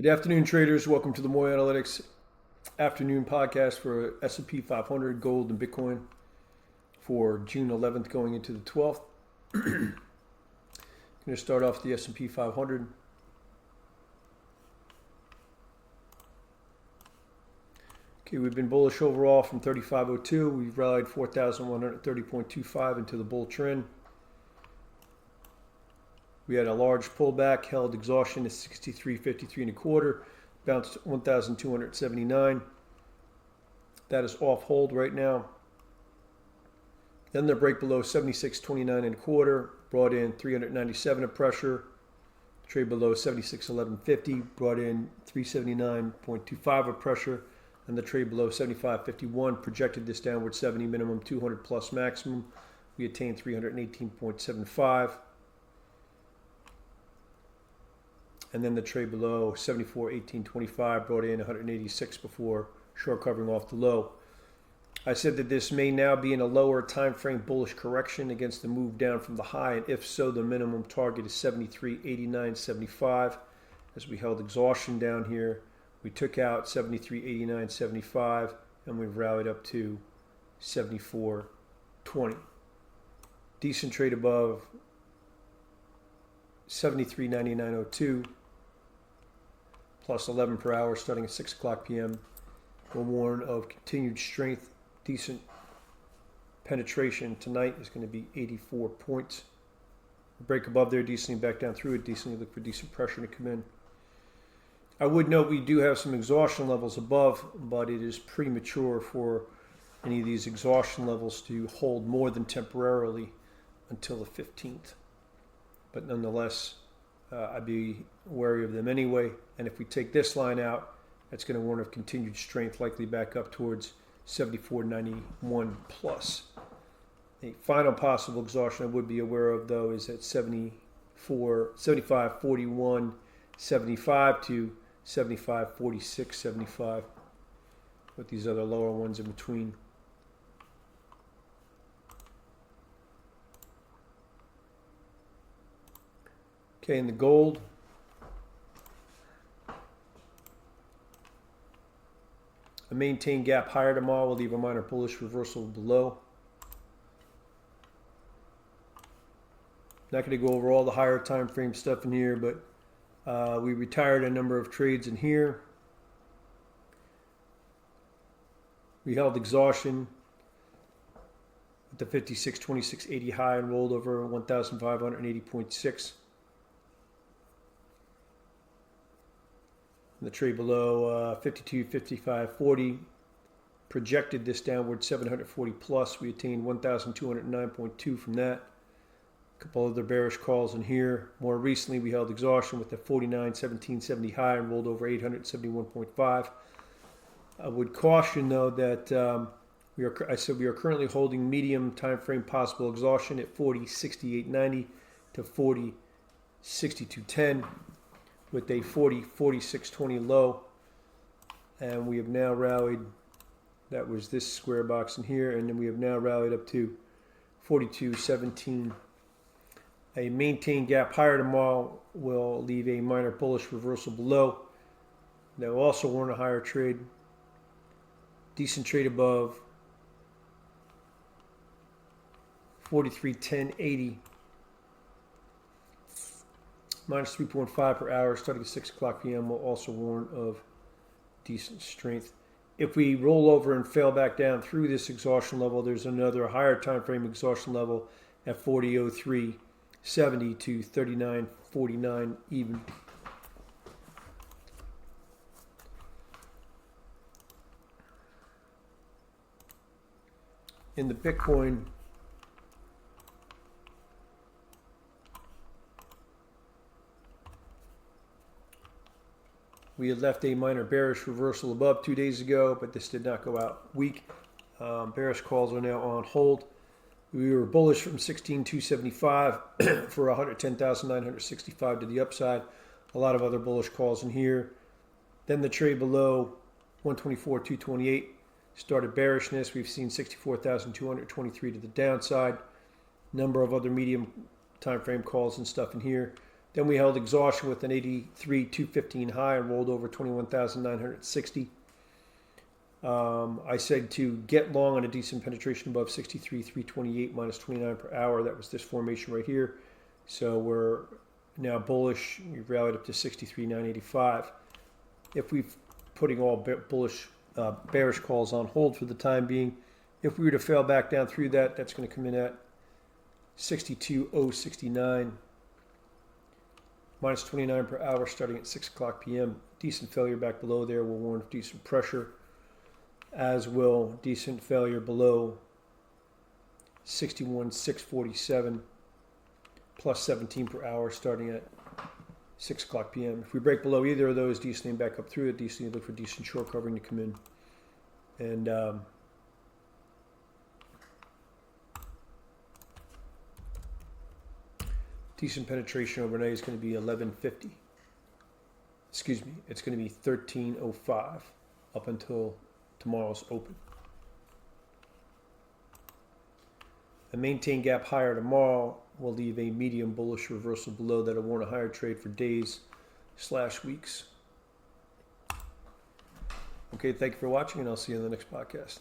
Good afternoon, traders. Welcome to the Moor Analytics afternoon podcast for S&P 500, gold, and Bitcoin for June 11th going into the 12th. Going to start off the S&P 500. Okay, we've been bullish overall from 3502. We've rallied 4,130.25 into the bull trend. We had a large pullback, held exhaustion at 63.53 and a quarter, bounced 1,279. That is off hold right now. Then the break below 76.29 and a quarter brought in 397 of pressure. Trade below 76.1150 brought in 379.25 of pressure, and the trade below 75.51 projected this downward 70 minimum, 200 plus maximum. We attained 318.75. And then the trade below 74.1825 brought in 186 before short covering off the low. I said that this may now be in a lower time frame bullish correction against the move down from the high, and if so, the minimum target is 73.8975. As we held exhaustion down here, we took out 73.8975 and we've rallied up to 74.20. Decent trade above 73.9902. Plus 11 per hour starting at 6 o'clock p.m. We'll warn of continued strength, decent penetration. Tonight is going to be 84 points. Break above there, decently back down through it, decently look for decent pressure to come in. I would note we do have some exhaustion levels above, but it is premature for any of these exhaustion levels to hold more than temporarily until the 15th. But nonetheless, I'd be wary of them anyway. And if we take this line out, that's going to warn of continued strength, likely back up towards 74.91 plus. The final possible exhaustion I would be aware of, though, is at 75.41, 75 to 75.46, 75, with these other lower ones in between. Okay, in the gold, a maintained gap higher tomorrow will leave a minor bullish reversal below. Not going to go over all the higher time frame stuff in here, but we retired a number of trades in here. We held exhaustion at the 56.2680 high and rolled over 1,580.6. The trade below 52.55.40 projected this downward 740 plus. We attained 1,209.2 from that. A couple other bearish calls in here. More recently, we held exhaustion with the 49.1770 high and rolled over 871.5. I would caution though that we are currently holding medium time frame possible exhaustion at 40.6890 to 40.6210. With a 46.20 low, and we have now rallied. That was this square box in here, and then we have now rallied up to 42.17. A maintained gap higher tomorrow will leave a minor bullish reversal below. That will also warrant a higher trade. Decent trade above 43.1080. Minus 3.5 per hour starting at 6 o'clock p.m. will also warn of decent strength. If we roll over and fail back down through this exhaustion level, there's another higher time frame exhaustion level at 40.0370 to 39.49 even. In the Bitcoin, we had left a minor bearish reversal above 2 days ago, but this did not go out weak. Bearish calls are now on hold. We were bullish from 16,275 for 110,965 to the upside. A lot of other bullish calls in here. Then the trade below 124,228 started bearishness. We've seen 64,223 to the downside. Number of other medium time frame calls and stuff in here. Then we held exhaustion with an 83,215 high and rolled over 21,960. I said to get long on a decent penetration above 63,328 minus 29 per hour. That was this formation right here. So we're now bullish. We've rallied up to 63,985. If we're putting all bullish, bearish calls on hold for the time being, if we were to fail back down through that, that's going to come in at 62,069 minus 29 per hour starting at 6 o'clock p.m. Decent failure back below there will warn of decent pressure, as will decent failure below 61,647 plus 17 per hour starting at 6 o'clock p.m. If we break below either of those, decently back up through it, decently look for decent short covering to come in. And decent penetration overnight is going to be 1150. Excuse me, it's going to be 1305 up until tomorrow's open. A maintain gap higher tomorrow will leave a medium bullish reversal below that will warn a higher trade for days/weeks. Okay, thank you for watching, and I'll see you in the next podcast.